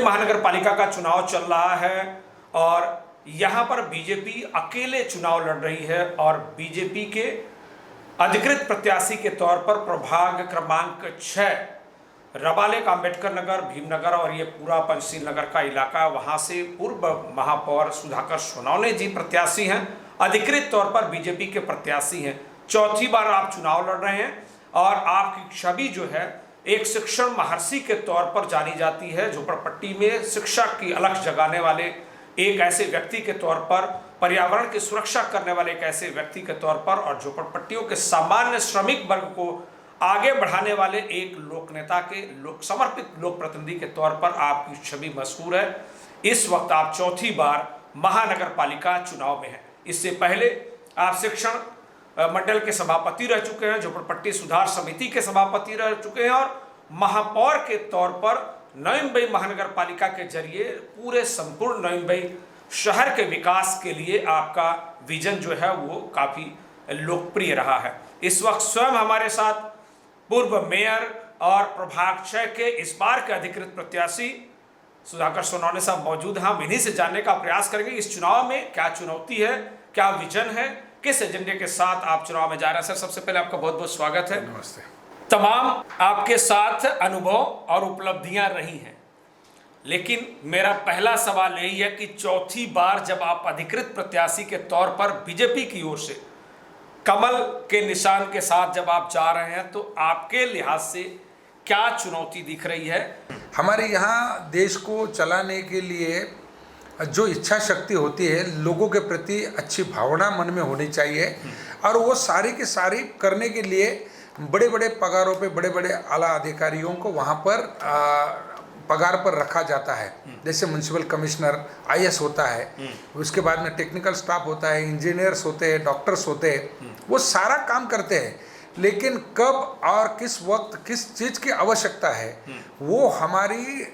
महानगर पालिका का चुनाव चल रहा है और यहाँ पर बीजेपी अकेले चुनाव लड़ रही है और बीजेपी के अधिकृत प्रत्याशी के तौर पर प्रभाग क्रमांक 6 रबालेक अम्बेडकर नगर, भीमनगर और ये पूरा पंचशील नगर का इलाका, वहाँ से पूर्व महापौर सुधाकर सोनवने जी प्रत्याशी हैं, अधिकृत तौर पर बीजेपी के प्रत्याशी हैं। चौथी बार आप चुनाव लड़ रहे हैं और आपकी छवि जो है एक शिक्षण महर्षि के तौर पर जानी जाती है। झोपड़पट्टी में शिक्षा की अलख जगाने वाले एक ऐसे व्यक्ति के तौर पर, पर्यावरण की सुरक्षा करने वाले एक ऐसे व्यक्ति के तौर पर और झोपड़पट्टियों के सामान्य श्रमिक वर्ग को आगे बढ़ाने वाले एक लोक नेता के समर्पित लोक प्रतिनिधि के तौर पर आपकी छवि मशहूर है। इस वक्त आप चौथी बार महानगर पालिका चुनाव में हैं। इससे पहले आप शिक्षण मंडल के सभापति रह चुके हैं, झोपड़पट्टी सुधार समिति के सभापति रह चुके हैं और महापौर के तौर पर नवी मुंबई महानगर पालिका के जरिए पूरे संपूर्ण नवी मुंबई शहर के विकास के लिए आपका विजन जो है वो काफ़ी लोकप्रिय रहा है। इस वक्त स्वयं हमारे साथ पूर्व मेयर और प्रभाग 6 के इस बार के अधिकृत प्रत्याशी सुधाकर सोनवने साहब मौजूद हैं। हम इन्हीं से जानने का प्रयास करेंगे इस चुनाव में क्या चुनौती है, क्या विजन है, किस एजेंडे के साथ आप चुनाव में जा रहे हैं। सर, सबसे पहले आपका बहुत बहुत स्वागत है। नमस्ते। तमाम आपके साथ अनुभव और उपलब्धियां रही हैं, लेकिन मेरा पहला सवाल यही है कि चौथी बार जब आप अधिकृत प्रत्याशी के तौर पर बीजेपी की ओर से कमल के निशान के साथ जब आप जा रहे हैं तो आपके लिहाज से क्या चुनौती दिख रही है? हमारे यहाँ देश को चलाने के लिए जो इच्छा शक्ति होती है, लोगों के प्रति अच्छी भावना मन में होनी चाहिए और वो सारी की सारी करने के लिए बड़े बड़े पगारों पे बड़े बड़े आला अधिकारियों को वहाँ पर पगार पर रखा जाता है। जैसे म्युनिसिपल कमिश्नर आईएएस होता है, उसके बाद में टेक्निकल स्टाफ होता है, इंजीनियर्स होते हैं, डॉक्टर्स होते हैं, वो सारा काम करते हैं। लेकिन कब और किस वक्त किस चीज़ की आवश्यकता है वो हमारी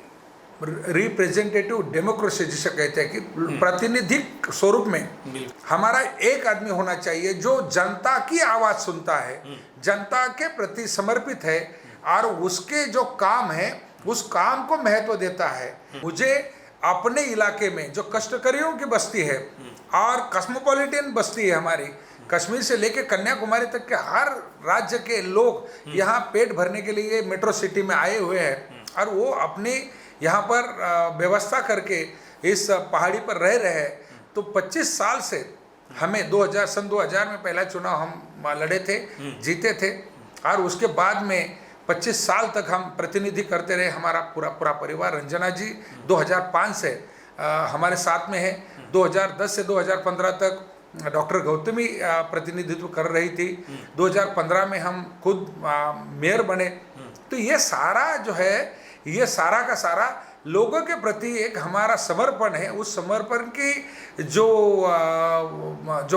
रिप्रेजेंटेटिव डेमोक्रेसी जिसे कहते हैं कि प्रतिनिधिक स्वरूप में हमारा एक आदमी होना चाहिए जो जनता की आवाज़ सुनता है, जनता के प्रति समर्पित है और उसके जो काम है उस काम को महत्व देता है। मुझे अपने इलाके में जो कष्टकरियों की बस्ती है और कॉस्मोपॉलिटन बस्ती है हमारी, कश्मीर से लेकर कन्याकुमारी तक के हर राज्य के लोग यहाँ पेट भरने के लिए मेट्रो सिटी में आए हुए हैं और वो अपनी यहाँ पर व्यवस्था करके इस पहाड़ी पर रह रहे हैं। तो 25 साल से हमें सन 2000 में पहला चुनाव हम लड़े थे, जीते थे और उसके बाद में 25 साल तक हम प्रतिनिधि करते रहे। हमारा पूरा परिवार, रंजना जी 2005 से हमारे साथ में है, 2010 से 2015 तक डॉक्टर गौतमी प्रतिनिधित्व कर रही थी, 2015 में हम खुद मेयर बने। तो ये सारा जो है, ये सारा का सारा लोगों के प्रति एक हमारा समर्पण है। उस समर्पण की जो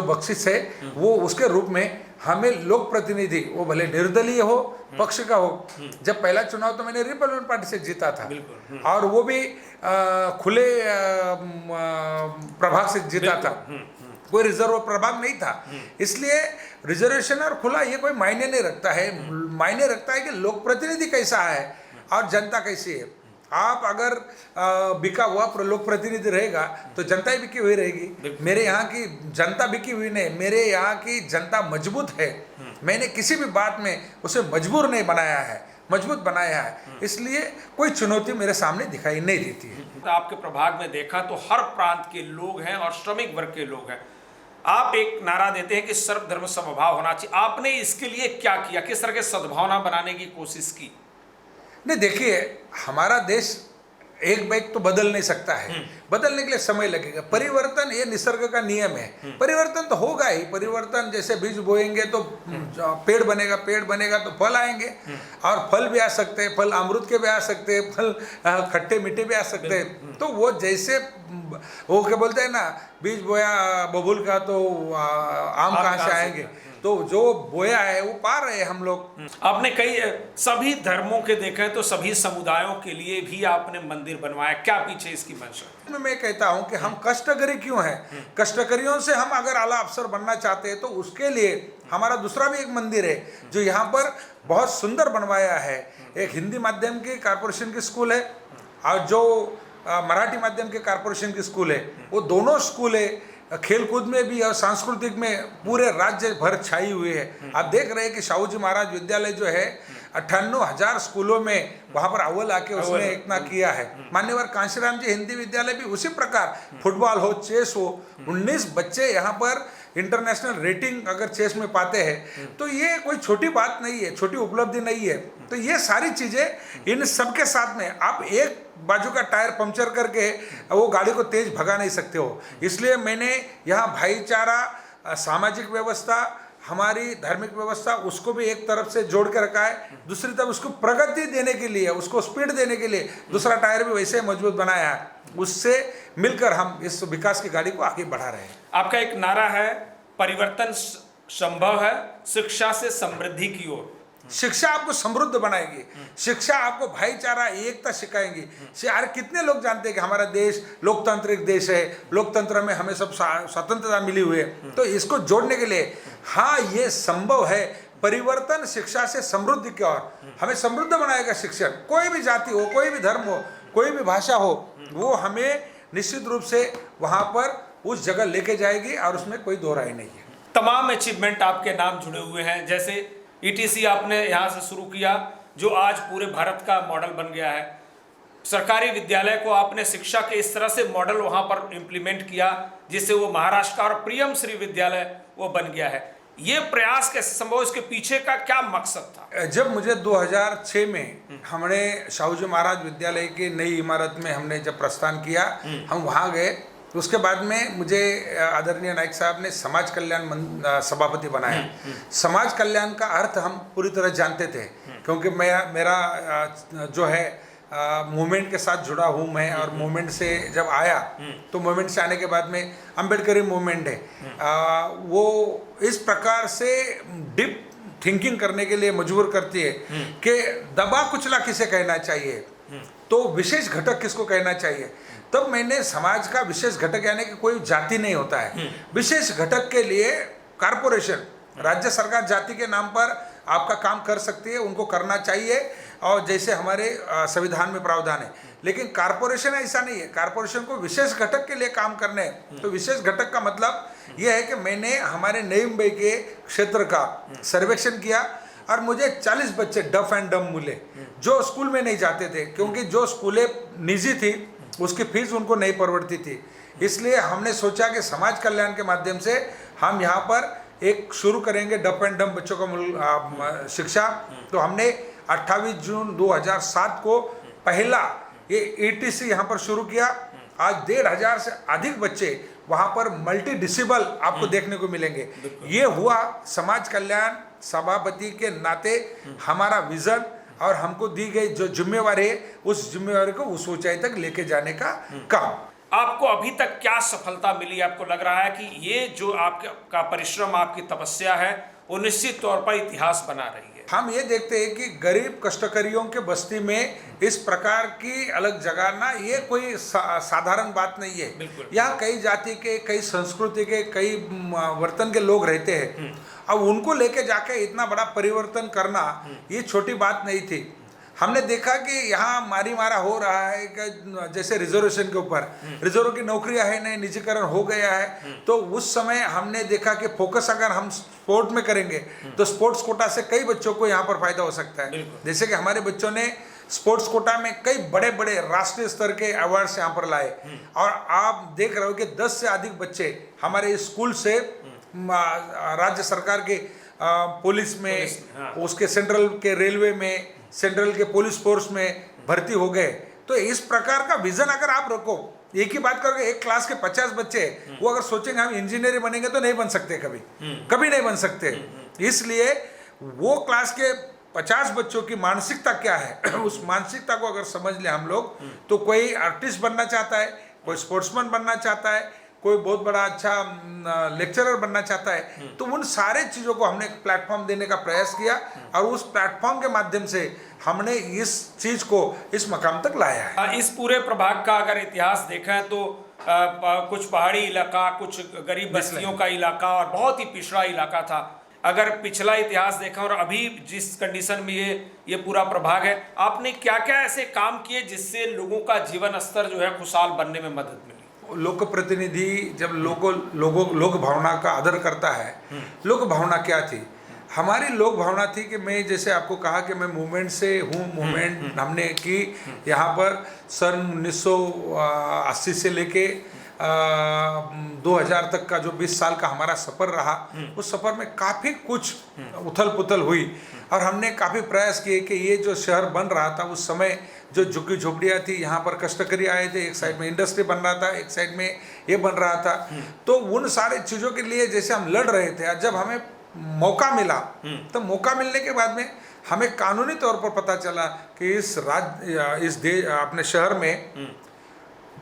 बख्शिश है वो उसके रूप में हमें लोक प्रतिनिधि, वो भले निर्दलीय हो, पक्ष का हो। जब पहला चुनाव तो मैंने रिपब्लिकन पार्टी से जीता था और वो भी खुले प्रभाग से जीता था, कोई रिजर्व प्रभाग नहीं था। इसलिए रिजर्वेशन और खुला ये कोई मायने नहीं रखता है। मायने रखता है कि लोक प्रतिनिधि कैसा है और जनता कैसी है। आप अगर बिका हुआ लोक प्रतिनिधि रहेगा तो जनता ही बिकी हुई रहेगी। मेरे यहाँ की जनता बिकी हुई नहीं, मेरे यहाँ की जनता मजबूत है। मैंने किसी भी बात में उसे मजबूर नहीं बनाया है, मजबूत बनाया है। इसलिए कोई चुनौती मेरे सामने दिखाई नहीं देती है। तो आपके प्रभाग में देखा तो हर प्रांत के लोग हैं और श्रमिक वर्ग के लोग हैं। आप एक नारा देते हैं कि सर्वधर्म समभाव होना चाहिए। आपने इसके लिए क्या किया, किस तरह के सद्भावना बनाने की कोशिश की? नहीं, देखिए, हमारा देश एक बैग तो बदल नहीं सकता है, बदलने के लिए समय लगेगा। परिवर्तन ये निसर्ग का नियम है, परिवर्तन तो होगा ही। परिवर्तन जैसे बीज बोएंगे तो पेड़ बनेगा, पेड़ बनेगा तो फल आएंगे और फल भी आ सकते हैं, फल अमरूद के भी आ सकते हैं, फल खट्टे मीठे भी आ सकते हैं। तो वो जैसे वो क्या बोलते हैं ना, बीज बोया बबूल का तो आम कहाँ से आएंगे। तो जो बोया है वो पा रहे हैं हम लोग। आपने कई सभी धर्मों के देखे तो सभी समुदायों के लिए भी आपने मंदिर बनवाया, क्या पीछे इसकी मंशा? मैं कहता हूं कि हम कष्टकरी क्यों हैं, कष्टकरियों से हम अगर आला अफसर बनना चाहते हैं तो उसके लिए हमारा दूसरा भी एक मंदिर है जो यहाँ पर बहुत सुंदर बनवाया है। एक हिंदी माध्यम की कॉरपोरेशन की स्कूल है और जो मराठी माध्यम के कॉरपोरेशन की स्कूल है, वो दोनों स्कूल है, खेलकूद में भी और सांस्कृतिक में पूरे राज्य भर छाई हुई है। आप देख रहे हैं कि शाहू जी महाराज विद्यालय जो है 98,000 स्कूलों में वहां पर अव्वल आके उसने इतना किया है। मान्यवर कांशीराम जी हिंदी विद्यालय भी उसी प्रकार, फुटबॉल हो, चेस हो, 19 बच्चे यहाँ पर इंटरनेशनल रेटिंग अगर चेस में पाते हैं तो ये कोई छोटी बात नहीं है, छोटी उपलब्धि नहीं है। तो ये सारी चीजें इन सबके साथ में आप एक बाजू का टायर पंक्चर करके वो गाड़ी को तेज भगा नहीं सकते हो। इसलिए मैंने यहाँ भाईचारा, सामाजिक व्यवस्था, हमारी धार्मिक व्यवस्था, उसको भी एक तरफ से जोड़ के रखा है, दूसरी तरफ उसको प्रगति देने के लिए, उसको स्पीड देने के लिए दूसरा टायर भी वैसे मजबूत बनाया है। उससे मिलकर हम इस विकास की गाड़ी को आगे बढ़ा रहे हैं। आपका एक नारा है, परिवर्तन संभव है शिक्षा से समृद्धि की ओर। शिक्षा आपको समृद्ध बनाएगी, शिक्षा आपको भाईचारा, एकता सिखाएंगी। यार कितने लोग जानते हैं कि हमारा देश लोकतांत्रिक देश है, लोकतंत्र में हमें सब स्वतंत्रता मिली हुई है। तो इसको जोड़ने के लिए हाँ ये संभव है, परिवर्तन शिक्षा से समृद्धि की ओर हमें समृद्ध बनाएगा शिक्षण। कोई भी जाति हो, कोई भी धर्म हो, कोई भी भाषा हो, वो हमें निश्चित रूप से वहां पर उस जगह लेके जाएगी और उसमें कोई दो राय नहीं है। तमाम अचीवमेंट आपके नाम जुड़े हुए हैं, जैसे ईटीसी आपने यहाँ से शुरू किया जो आज पूरे भारत का मॉडल बन गया है। सरकारी विद्यालय को आपने शिक्षा के इस तरह से मॉडल वहाँ पर इम्प्लीमेंट किया जिससे वो महाराष्ट्र का और प्रियम श्री विद्यालय वो बन गया है। ये प्रयास कैसे संभव, इसके पीछे का क्या मकसद था? जब मुझे 2006 में हमने शाहू जी महाराज विद्यालय की नई इमारत में हमने जब प्रस्थान किया, हम वहाँ गए, तो उसके बाद में मुझे आदरणीय नायक साहब ने समाज कल्याण सभापति बनाया। समाज कल्याण का अर्थ हम पूरी तरह जानते थे, क्योंकि मेरा जो है मूवमेंट के साथ जुड़ा हूँ मैं, और मूवमेंट से जब आया तो मूवमेंट से आने के बाद में अम्बेडकरी मूवमेंट है, वो इस प्रकार से डीप थिंकिंग करने के लिए मजबूर करती है कि दबा कुचला किसे कहना चाहिए, तो विशेष घटक किसको कहना चाहिए। तब मैंने समाज का विशेष घटक, यानी कि कोई जाति नहीं होता है, विशेष घटक के लिए कॉरपोरेशन, राज्य सरकार जाति के नाम पर आपका काम कर सकती है, उनको करना चाहिए, और जैसे हमारे संविधान में प्रावधान है। लेकिन कॉरपोरेशन ऐसा नहीं है, कॉरपोरेशन को विशेष घटक के लिए काम करने। तो विशेष घटक का मतलब यह है कि मैंने हमारे नई मुंबई के क्षेत्र का सर्वेक्षण किया और मुझे 40 बच्चे डफ एंड डम मिले जो स्कूल में नहीं जाते थे, क्योंकि जो स्कूलें निजी थी उसकी फीस उनको नहीं परवड़ती थी। इसलिए हमने सोचा कि समाज कल्याण के माध्यम से हम यहाँ पर एक शुरू करेंगे डफ एंड डम बच्चों का शिक्षा। तो हमने 28 जून 2007 को पहला ये ईटीसी यहाँ पर शुरू किया। आज 1,500 से अधिक बच्चे वहाँ पर मल्टी डिसेबल आपको देखने को मिलेंगे। ये हुआ समाज कल्याण सभापति के नाते हमारा विजन, और हमको दी गई जो जिम्मेवारी है उस जिम्मेवारी को उस ऊंचाई तक लेके जाने का काम। आपको अभी तक क्या सफलता मिली? आपको लग रहा है कि ये जो आपका परिश्रम, आपकी तपस्या है, वो निश्चित तौर पर इतिहास बना रही है? हम ये देखते हैं कि गरीब कष्टकरियों के बस्ती में इस प्रकार की अलग जगह ना, ये कोई साधारण बात नहीं है। यहाँ कई जाति के, कई संस्कृति के, कई वर्तन के लोग रहते हैं। अब उनको लेके जाके इतना बड़ा परिवर्तन करना ये छोटी बात नहीं थी। हमने देखा कि यहाँ मारी मारा हो रहा है कि जैसे रिजर्वेशन के ऊपर, रिजर्व की नौकरियां है नहीं, निजीकरण हो गया है। तो उस समय हमने देखा कि फोकस अगर हम स्पोर्ट में करेंगे तो स्पोर्ट्स कोटा से कई बच्चों को यहाँ पर फायदा हो सकता है। जैसे कि हमारे बच्चों ने स्पोर्ट्स कोटा में कई बड़े बड़े राष्ट्रीय स्तर के अवार्ड्स यहाँ पर लाए, और आप देख रहे हो कि 10 से अधिक बच्चे हमारे स्कूल से राज्य सरकार के पुलिस में, उसके सेंट्रल के रेलवे में, सेंट्रल के पुलिस फोर्स में भर्ती हो गए। तो इस प्रकार का विजन अगर आप रखो, एक ही बात करोगे, एक क्लास के 50 बच्चे वो अगर सोचेंगे हम इंजीनियर बनेंगे तो नहीं बन सकते, कभी नहीं बन सकते। इसलिए वो क्लास के 50 बच्चों की मानसिकता क्या है, उस मानसिकता को अगर समझ ले हम लोग, तो कोई आर्टिस्ट बनना चाहता है, कोई स्पोर्ट्समैन बनना चाहता है, कोई बहुत बड़ा अच्छा लेक्चरर बनना चाहता है, तो उन सारे चीज़ों को हमने एक प्लेटफॉर्म देने का प्रयास किया, और उस प्लेटफॉर्म के माध्यम से हमने इस चीज़ को इस मकाम तक लाया है। इस पूरे प्रभाग का अगर इतिहास देखें तो कुछ पहाड़ी इलाका, कुछ गरीब बस्तियों का इलाका और बहुत ही पिछड़ा इलाका था। अगर पिछला इतिहास देखा और अभी जिस कंडीशन में ये पूरा प्रभाग है, आपने क्या क्या ऐसे काम किए जिससे लोगों का जीवन स्तर जो है खुशहाल बनने में मदद मिली? लोक प्रतिनिधि जब लोक भावना का आदर करता है, लोक भावना क्या थी? हमारी लोक भावना थी कि मैं जैसे आपको कहा कि मैं मूवमेंट से हूँ, मूवमेंट हमने की यहाँ पर सन 1980 से लेके 2000 तक का जो 20 साल का हमारा सफ़र रहा, उस सफ़र में काफ़ी कुछ उथल पुथल हुई और हमने काफ़ी प्रयास किए कि ये जो शहर बन रहा था उस समय जो झुग्गी झोपड़ियाँ थी, यहाँ पर कष्टकरी आए थे, एक साइड में इंडस्ट्री बन रहा था, एक साइड में ये बन रहा था। तो उन सारे चीज़ों के लिए जैसे हम लड़ रहे थे, जब हमें मौका मिला तो मौका मिलने के बाद में हमें कानूनी तौर पर पता चला कि अपने शहर में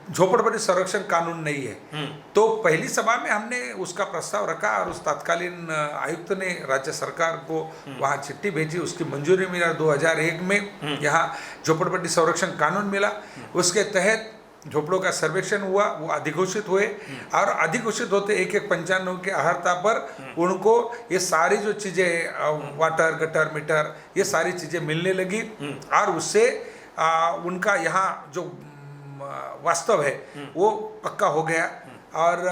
झोपड़पट्टी संरक्षण कानून नहीं है। तो पहली सभा में हमने उसका प्रस्ताव रखा और उस तत्कालीन आयुक्त ने राज्य सरकार को वहाँ चिट्ठी भेजी, उसकी मंजूरी मिला। 2001 में यहाँ झोपड़पट्टी संरक्षण कानून मिला, उसके तहत झोपड़ों का सर्वेक्षण हुआ, वो अधिघोषित हुए और अधिघोषित होते एक पंचायतों के अहर्ता पर उनको ये सारी जो चीज़ें वाटर गटर मीटर ये सारी चीज़ें मिलने लगी और उससे उनका यहाँ जो वास्तव है वो पक्का हो गया और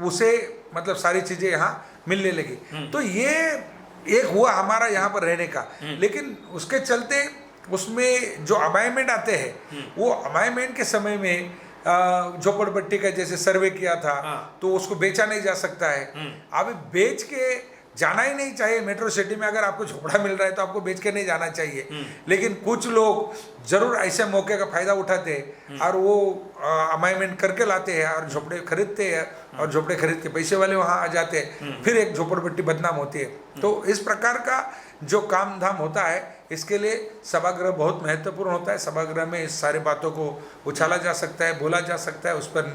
उसे मतलब सारी चीज़ें यहाँ मिलने लगी। तो ये एक हुआ हमारा यहाँ पर रहने का, लेकिन उसके चलते उसमें जो अमेंडमेंट आते हैं वो अमेंडमेंट के समय में झोपड़पट्टी का जैसे सर्वे किया था तो उसको बेचा नहीं जा सकता है। अभी बेच के जाना ही नहीं चाहिए। मेट्रो सिटी में अगर आपको झोपड़ा मिल रहा है तो आपको बेच के नहीं जाना चाहिए, लेकिन कुछ लोग जरूर ऐसे मौके का फायदा उठाते हैं और वो अमेंडमेंट करके लाते हैं और झोपड़े खरीदते हैं और झोपड़े खरीद के पैसे वाले वहाँ आ जाते हैं, फिर एक झोपड़पट्टी बदनाम होती है। तो इस प्रकार का जो काम धाम होता है, इसके लिए सभागृह बहुत महत्वपूर्ण होता है। सभागृह में इस सारी बातों को उछाला जा सकता है, बोला जा सकता है, उस पर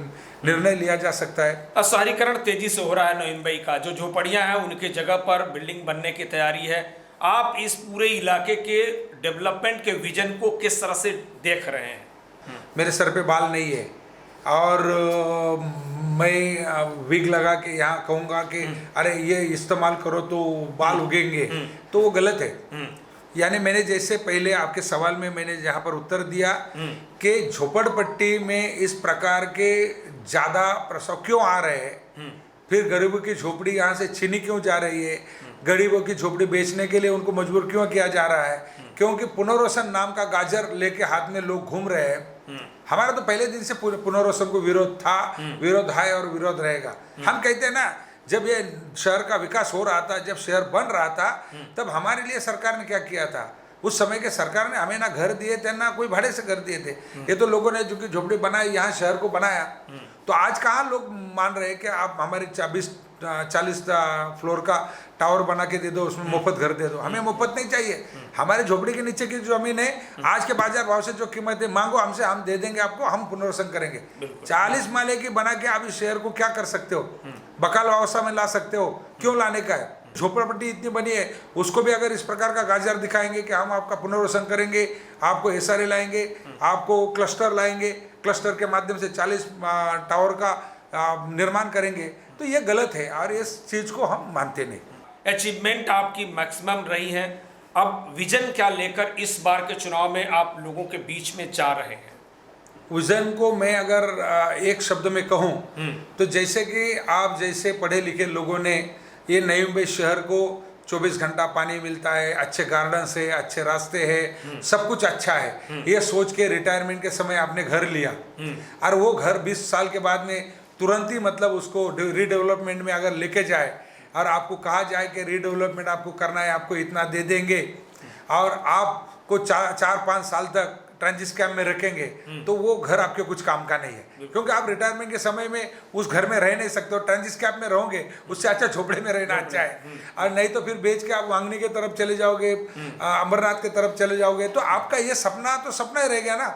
निर्णय लिया जा सकता है। शहरीकरण तेजी से हो रहा है नवीन भाई का, जो झोपड़ियाँ हैं उनके जगह पर बिल्डिंग बनने की तैयारी है। आप इस पूरे इलाके के डेवलपमेंट के विजन को किस तरह से देख रहे हैं? मेरे सर पे बाल नहीं है और मैं विग लगा के यहाँ कहूँगा कि अरे ये इस्तेमाल करो तो बाल उगेंगे, तो वो गलत है। यानी मैंने जैसे पहले आपके सवाल में मैंने यहाँ पर उत्तर दिया कि झोपड़पट्टी में इस प्रकार के ज़्यादा प्रसव क्यों आ रहे हैं, फिर गरीबों की झोपड़ी यहाँ से छीनी क्यों जा रही है, गरीबों की झोपड़ी बेचने के लिए उनको मजबूर क्यों किया जा रहा है, क्योंकि पुनर्वसन नाम का गाजर लेके हाथ में लोग घूम रहे हैं। हमारा तो पहले दिन से पुनर्वसन को विरोध था, विरोध है और विरोध रहेगा। हम कहते हैं ना, जब ये शहर का विकास हो रहा था, जब शहर बन रहा था, तब हमारे लिए सरकार ने क्या किया था? उस समय के सरकार ने हमें ना घर दिए थे ना कोई भाड़े से घर दिए थे। ये तो लोगों ने जो कि झोपड़ी बनाई, यहाँ शहर को बनाया। तो आज कहाँ लोग मान रहे हैं कि आप हमारी 40 फ्लोर का टावर बना के दे दो, उसमें मुफ्त घर दे दो। हमें मुफ्त नहीं चाहिए। हमारे झोपड़ी के नीचे की जो जमीन है, आज के बाजार भाव से जो कीमत है, मांगो हमसे, हम दे देंगे आपको, हम पुनर्वसन करेंगे। 40 माले की बना के आप इस शहर को क्या कर सकते हो? बकाल अवस्था में ला सकते हो, क्यों लाने का है? झोपड़पट्टी इतनी बनी है, उसको भी अगर इस प्रकार का गाजर दिखाएंगे कि हम आपका पुनर्वसन करेंगे, आपको एसआरए लाएंगे, आपको क्लस्टर लाएंगे, क्लस्टर के माध्यम से 40 टावर का निर्माण करेंगे, तो ये गलत है और इस चीज़ को हम मानते नहीं। अचीवमेंट आपकी मैक्सिमम रही है, अब विजन क्या लेकर इस बार के चुनाव में आप लोगों के बीच में जा रहे हैं? विजन को मैं अगर एक शब्द में कहूँ तो जैसे कि आप जैसे पढ़े लिखे लोगों ने ये नई मुंबई शहर को 24 घंटा पानी मिलता है, अच्छे गार्डन्स है, अच्छे रास्ते हैं, सब कुछ अच्छा है, ये सोच के रिटायरमेंट के समय आपने घर लिया और वो घर 20 साल के बाद में तुरंत ही मतलब उसको रीडेवलपमेंट में अगर लेके जाए और आपको कहा जाए कि रीडेवलपमेंट आपको करना है, आपको इतना दे देंगे और आपको 4-5 साल तक ट्रांजिट कैंप में रखेंगे, तो वो घर आपके कुछ काम का नहीं है। क्योंकि आप रिटायरमेंट के समय में उस घर में रह नहीं सकते हो, ट्रांजिट कैंप में रहोगे, उससे अच्छा झोपड़े में रहना अच्छा है। और नहीं तो फिर बेच के आप वांगनी की तरफ चले जाओगे, अमरनाथ की तरफ चले जाओगे, तो आपका ये सपना तो सपना ही रह गया ना।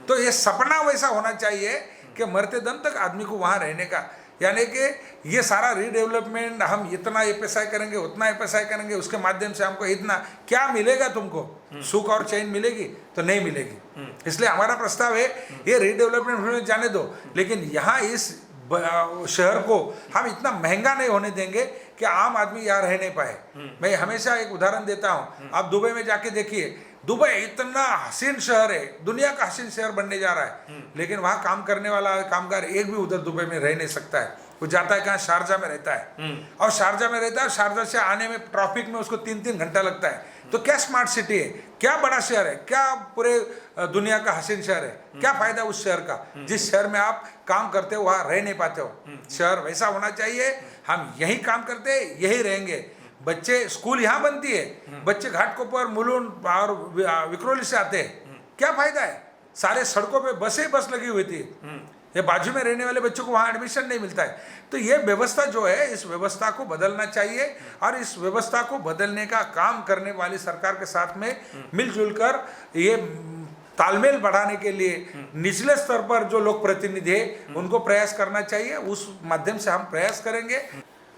तो ये सपना वैसा होना चाहिए कि मरते दम तक आदमी को वहाँ रहने का, यानी कि ये सारा रीडेवलपमेंट हम इतना एफएसआई करेंगे, उतना एफएसआई करेंगे, उसके माध्यम से हमको इतना क्या मिलेगा? तुमको सुख और चैन मिलेगी? तो नहीं मिलेगी। इसलिए हमारा प्रस्ताव है ये रीडेवलपमेंट में जाने दो, लेकिन यहाँ इस शहर को हम इतना महंगा नहीं होने देंगे कि आम आदमी यहाँ रह नहीं पाए। मैं हमेशा एक उदाहरण देता हूँ, आप दुबई में जाके देखिए, दुबई इतना हसीन शहर है, दुनिया का हसीन शहर बनने जा रहा है, लेकिन वहाँ काम करने वाला कामगार एक भी उधर दुबई में रह नहीं सकता है। वो जाता है कहाँ, शारजा में रहता है, और शारजा में रहता है, शारजा से आने में ट्रैफिक में उसको 3-3 घंटा लगता है। तो क्या स्मार्ट सिटी है, क्या बड़ा शहर है, क्या पूरे दुनिया का हसीन शहर है, क्या फायदा उस शहर का जिस शहर में आप काम करते हो वहाँ रह नहीं पाते हो। शहर वैसा होना चाहिए, हम यही काम करते हैं, यही रहेंगे। बच्चे, स्कूल यहाँ बनती है, बच्चे घाटकोपर, मुलुंड और विक्रोली से आते हैं, क्या फायदा है। सारे सड़कों पे बस लगी हुई थी, ये बाजू में रहने वाले बच्चों को वहाँ एडमिशन नहीं मिलता है। तो ये व्यवस्था जो है, इस व्यवस्था को बदलना चाहिए, और इस व्यवस्था को बदलने का काम करने वाली सरकार के साथ में मिलजुल कर ये तालमेल बढ़ाने के लिए निचले स्तर पर जो लोग प्रतिनिधि है उनको प्रयास करना चाहिए। उस माध्यम से हम प्रयास करेंगे।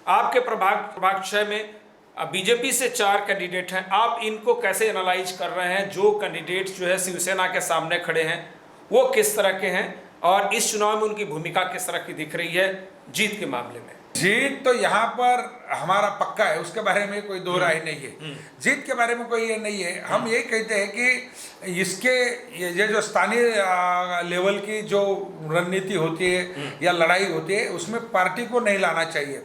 आपके प्रभाग 6 में बीजेपी से 4 कैंडिडेट हैं, आप इनको कैसे एनालाइज कर रहे हैं? जो कैंडिडेट जो है शिवसेना के सामने खड़े हैं वो किस तरह के हैं, और इस चुनाव में उनकी भूमिका किस तरह की दिख रही है जीत के मामले में? जीत तो यहाँ पर हमारा पक्का है, उसके बारे में कोई दो राय नहीं है। जीत के बारे में कोई ये नहीं है। हम ये कहते हैं कि इसके ये जो स्थानीय लेवल की जो रणनीति होती है या लड़ाई होती है, उसमें पार्टी को नहीं लाना चाहिए।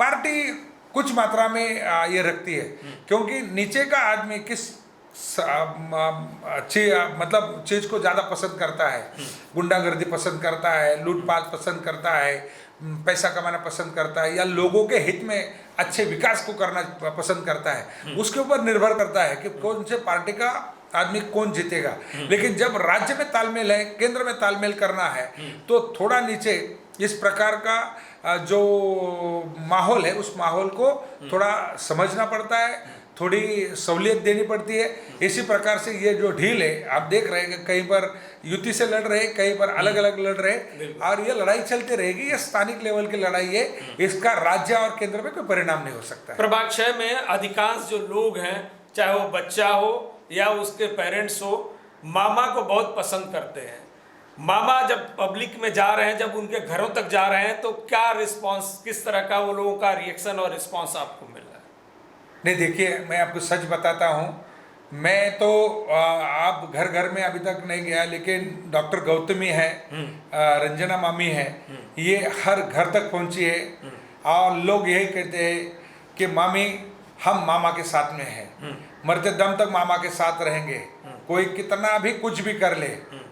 पार्टी कुछ मात्रा में ये रखती है, क्योंकि नीचे का आदमी किस मतलब चीज को ज्यादा पसंद करता है, गुंडागर्दी पसंद करता है, लूटपाट पसंद करता है, पैसा कमाना पसंद करता है, या लोगों के हित में अच्छे विकास को करना पसंद करता है, उसके ऊपर निर्भर करता है कि कौन से पार्टी का आदमी कौन जीतेगा। लेकिन जब राज्य में तालमेल है, केंद्र में तालमेल करना है, तो थोड़ा नीचे इस प्रकार का जो माहौल है उस माहौल को थोड़ा समझना पड़ता है, थोड़ी सहूलियत देनी पड़ती है। इसी प्रकार से ये जो ढील है, आप देख रहे हैं कहीं पर युति से लड़ रहे, कहीं पर अलग अलग लड़ रहे, और ये लड़ाई चलती रहेगी। ये स्थानिक लेवल की लड़ाई है, इसका राज्य और केंद्र में कोई परिणाम नहीं हो सकता है। प्रभाग 6 में अधिकांश जो लोग हैं, चाहे वो बच्चा हो या उसके पेरेंट्स हो, मामा को बहुत पसंद करते हैं। मामा जब पब्लिक में जा रहे हैं, जब उनके घरों तक जा रहे हैं, तो क्या रिस्पांस, किस तरह का वो लोगों का रिएक्शन और रिस्पांस आपको मिल रहा है? नहीं, देखिए, मैं आपको सच बताता हूँ, मैं तो आप घर घर में अभी तक नहीं गया, लेकिन डॉक्टर गौतमी है, रंजना मामी है, ये हर घर तक पहुँची है, और लोग यही कहते हैं कि मामी हम मामा के साथ में हैं, मरते दम तक मामा के साथ रहेंगे, कोई कितना भी कुछ भी कर ले,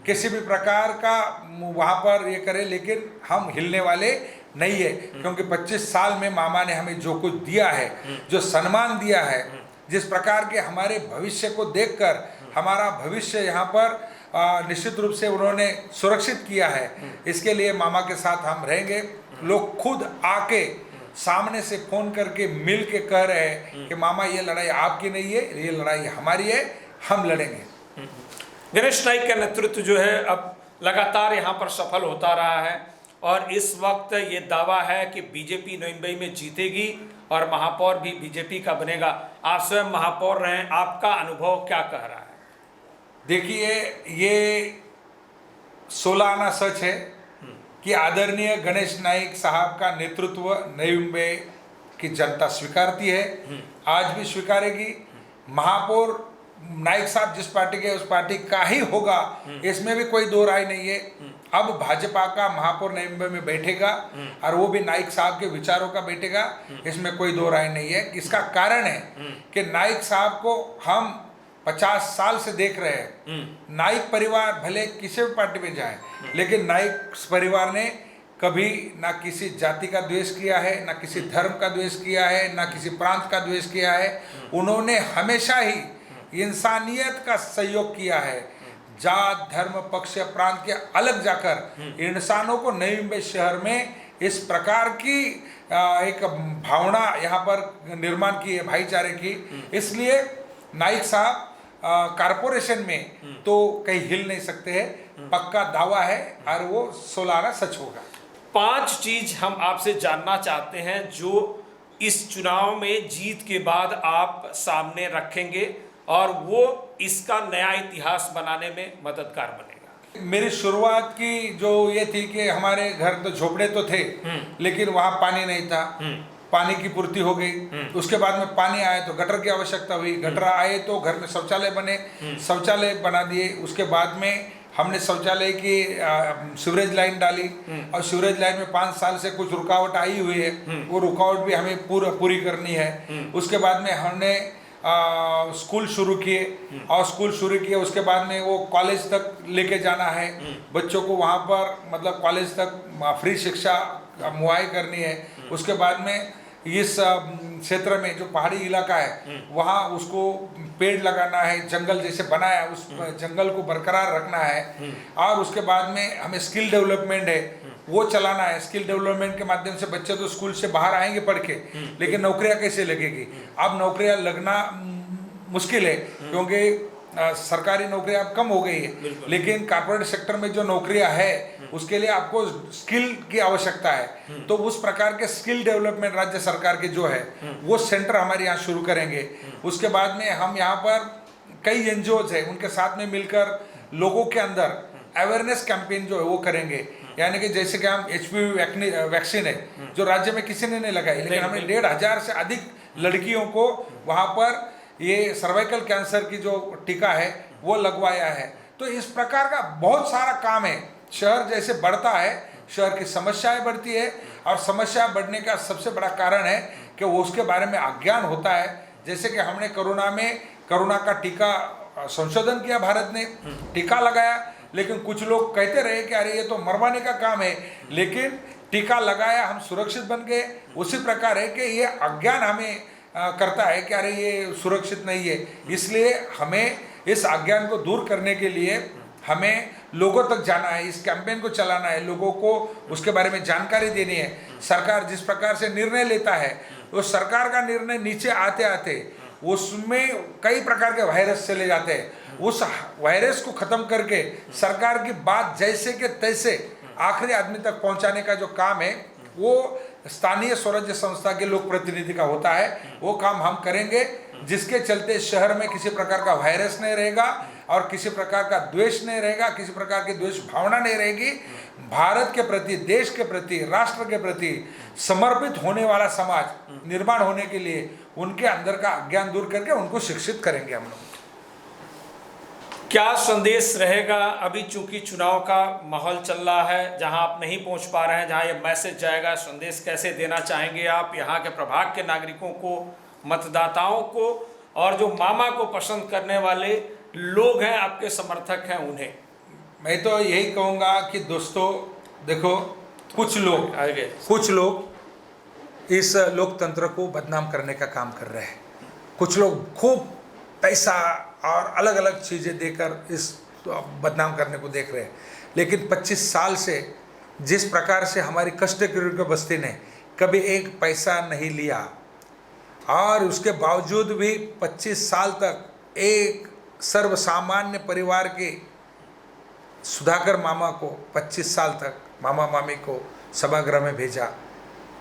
किसी भी प्रकार का वहाँ पर ये करे, लेकिन हम हिलने वाले नहीं है। क्योंकि 25 साल में मामा ने हमें जो कुछ दिया है, जो सम्मान दिया है, जिस प्रकार के हमारे भविष्य को देखकर हमारा भविष्य यहाँ पर निश्चित रूप से उन्होंने सुरक्षित किया है, इसके लिए मामा के साथ हम रहेंगे। लोग खुद आके सामने से फोन करके मिल के कह रहे हैं कि मामा ये लड़ाई आपकी नहीं है, ये लड़ाई हमारी है, हम लड़ेंगे। गणेश नाइक का नेतृत्व जो है अब लगातार यहाँ पर सफल होता रहा है, और इस वक्त ये दावा है कि बीजेपी मुंबई में जीतेगी और महापौर भी बीजेपी का बनेगा। आप स्वयं महापौर रहे हैं, आपका अनुभव क्या कह रहा है? देखिए, ये 16 आना सच है कि आदरणीय गणेश नाइक साहब का नेतृत्व नई मुंबई की जनता स्वीकारती है, आज भी स्वीकारेगी। महापौर नाइक साहब जिस पार्टी के, उस पार्टी का ही होगा, इसमें भी कोई दो राय नहीं है। अब भाजपा का महापौर नई मुंबई में बैठेगा, और वो भी नाइक साहब के विचारों का बैठेगा, इसमें कोई दो राय नहीं है। इसका कारण है कि नाइक साहब को हम 50 साल से देख रहे हैं। नाइक परिवार भले किसी भी पार्टी में जाए, लेकिन नाइक परिवार ने कभी ना किसी जाति का द्वेष किया है, ना किसी धर्म का द्वेष किया है, ना किसी प्रांत का द्वेष किया है। उन्होंने हमेशा ही इंसानियत का सहयोग किया है। जात, धर्म, पक्ष, प्रांत के अलग जाकर इंसानों को नई मुंबई शहर में इस प्रकार की एक भावना यहाँ पर निर्माण की है, भाईचारे की। इसलिए नाइक साहब कारपोरेशन में तो कहीं हिल नहीं सकते हैं, पक्का दावा है, और वो 16 आना सच होगा। 5 चीज हम आपसे जानना चाहते हैं जो इस चुनाव में जीत के बाद आप सामने रखेंगे और वो इसका नया इतिहास बनाने में मददगार बनेगा। मेरी शुरुआत की जो ये थी कि हमारे घर तो झोपड़े तो थे, लेकिन वहाँ पानी नहीं था। पानी की पूर्ति हो गई, उसके बाद में पानी आया तो गटर की आवश्यकता हुई, गटर आए तो घर में शौचालय बने, शौचालय बना दिए। उसके बाद में हमने शौचालय की सीवरेज लाइन डाली, और सीवरेज लाइन में 5 साल से कुछ रुकावट आई हुई है, वो रुकावट भी हमें पूरी करनी है। उसके बाद में हमने स्कूल शुरू किए, और स्कूल शुरू किए उसके बाद में वो कॉलेज तक लेके जाना है बच्चों को, वहाँ पर मतलब कॉलेज तक फ्री शिक्षा मुहैया करनी है। उसके बाद में इस क्षेत्र में जो पहाड़ी इलाका है वहाँ उसको पेड़ लगाना है, जंगल जैसे बनाया उस जंगल को बरकरार रखना है। और उसके बाद में हमें स्किल डेवलपमेंट है वो चलाना है। स्किल डेवलपमेंट के माध्यम से बच्चे तो स्कूल से बाहर आएंगे पढ़ के, लेकिन नौकरियां कैसे लगेगी? अब नौकरियां लगना मुश्किल है, क्योंकि सरकारी नौकरियां अब कम हो गई है, लेकिन कॉर्पोरेट सेक्टर में जो नौकरियां है उसके लिए आपको स्किल की आवश्यकता है। तो उस प्रकार के स्किल डेवलपमेंट राज्य सरकार के जो है वो सेंटर हमारे यहाँ शुरू करेंगे। उसके बाद में हम यहाँ पर कई एनजीओज है उनके साथ में मिलकर लोगों के अंदर अवेयरनेस कैंपेन जो है वो करेंगे। यानी कि जैसे कि हम HPV वैक्सीन है जो राज्य में किसी ने नहीं लगाई, लेकिन हमने 1500 से अधिक लड़कियों को वहाँ पर ये सर्वाइकल कैंसर की जो टीका है वो लगवाया है। तो इस प्रकार का बहुत सारा काम है। शहर जैसे बढ़ता है, शहर की समस्याएं बढ़ती है, और समस्या बढ़ने का सबसे बड़ा कारण है कि वो उसके बारे में अज्ञान होता है। जैसे कि हमने कोरोना का टीका संशोधन किया, भारत ने टीका लगाया, लेकिन कुछ लोग कहते रहे कि अरे ये तो मरवाने का काम है, लेकिन टीका लगाया, हम सुरक्षित बन गए। उसी प्रकार है कि ये अज्ञान हमें करता है कि अरे ये सुरक्षित नहीं है। इसलिए हमें इस अज्ञान को दूर करने के लिए हमें लोगों तक जाना है, इस कैंपेन को चलाना है, लोगों को उसके बारे में जानकारी देनी है। सरकार जिस प्रकार से निर्णय लेता है, वो सरकार का निर्णय नीचे आते आते उसमें कई प्रकार के वायरस चले जाते हैं। उस वायरस को खत्म करके सरकार की बात जैसे के तैसे आखिरी आदमी तक पहुंचाने का जो काम है वो स्थानीय स्वराज्य संस्था के लोक प्रतिनिधि का होता है। वो काम हम करेंगे, जिसके चलते शहर में किसी प्रकार का वायरस नहीं रहेगा और किसी प्रकार का द्वेष नहीं रहेगा, किसी प्रकार की द्वेष भावना नहीं रहेगी। भारत के प्रति, देश के प्रति, राष्ट्र के प्रति समर्पित होने वाला समाज निर्माण होने के लिए उनके अंदर का अज्ञान दूर करके उनको शिक्षित करेंगे हम लोग। क्या संदेश रहेगा? अभी चूंकि चुनाव का माहौल चल रहा है, जहां आप नहीं पहुंच पा रहे हैं, जहां ये मैसेज जाएगा, संदेश कैसे देना चाहेंगे आप यहाँ के प्रभाग के नागरिकों को, मतदाताओं को, और जो मामा को पसंद करने वाले लोग हैं, आपके समर्थक हैं, उन्हें? मैं तो यही कहूँगा कि दोस्तों देखो, कुछ लोग इस लोकतंत्र को बदनाम करने का काम कर रहे हैं। कुछ लोग खूब पैसा और अलग अलग चीज़ें देकर इस बदनाम करने को देख रहे हैं, लेकिन 25 साल से जिस प्रकार से हमारी कष्ट की बस्ती ने कभी एक पैसा नहीं लिया, और उसके बावजूद भी 25 साल तक एक सर्वसामान्य परिवार के सुधाकर मामा को 25 साल तक मामा मामी को सभागृह में भेजा।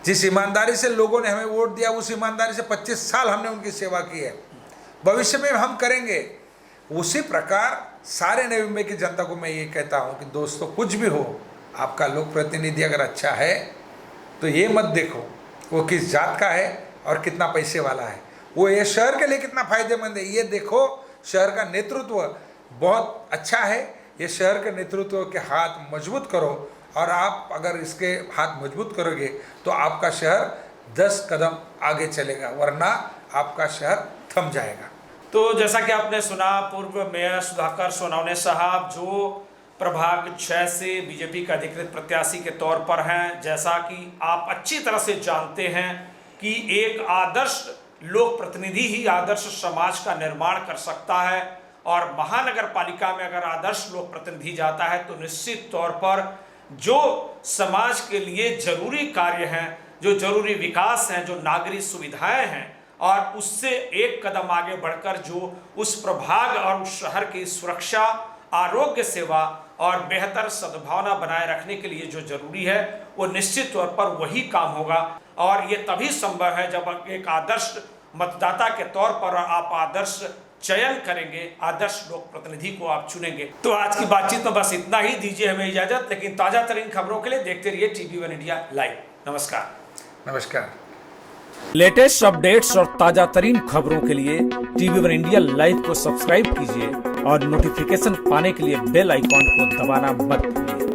जिस ईमानदारी से लोगों ने हमें वोट दिया, उस ईमानदारी से 25 साल हमने उनकी सेवा की है। भविष्य में हम करेंगे उसी प्रकार। सारे नवी मुंबई की जनता को मैं ये कहता हूँ कि दोस्तों, कुछ भी हो, आपका लोक प्रतिनिधि अगर अच्छा है तो ये मत देखो वो किस जात का है और कितना पैसे वाला है, वो ये शहर के लिए कितना फायदेमंद है, ये देखो शहर का नेतृत्व बहुत अच्छा है। ये शहर के नेतृत्व के हाथ मजबूत करो, और आप अगर इसके हाथ मजबूत करोगे तो आपका शहर 10 कदम आगे चलेगा, वरना आपका शहर थम जाएगा। तो जैसा कि आपने सुना, पूर्व मेयर सुधाकर सोनवने साहब जो प्रभाग 6 से बीजेपी के अधिकृत प्रत्याशी के तौर पर हैं। जैसा कि आप अच्छी तरह से जानते हैं कि एक आदर्श लोक प्रतिनिधि ही आदर्श समाज का निर्माण कर सकता है, और महानगर पालिका में अगर आदर्श लोक प्रतिनिधि जाता है तो निश्चित तौर पर जो समाज के लिए जरूरी कार्य हैं, जो जरूरी विकास हैं, जो नागरिक सुविधाएं हैं, और उससे एक कदम आगे बढ़कर जो उस प्रभाग और उस शहर की सुरक्षा, आरोग्य सेवा और बेहतर सद्भावना बनाए रखने के लिए जो जरूरी है, वो निश्चित तौर पर वही काम होगा। और ये तभी संभव है जब एक आदर्श मतदाता के तौर पर आप आदर्श चयन करेंगे, आदर्श लोक प्रतिनिधि को आप चुनेंगे। तो आज की बातचीत में बस इतना ही, दीजिए हमें इजाजत, लेकिन ताजा तरीन खबरों के लिए देखते रहिए TV1 इंडिया लाइव। नमस्कार। नमस्कार। लेटेस्ट अपडेट्स और ताजा तरीन खबरों के लिए TV1 इंडिया लाइव को सब्सक्राइब कीजिए और नोटिफिकेशन पाने के लिए बेल आइकॉन को दबाना मत भूलिए।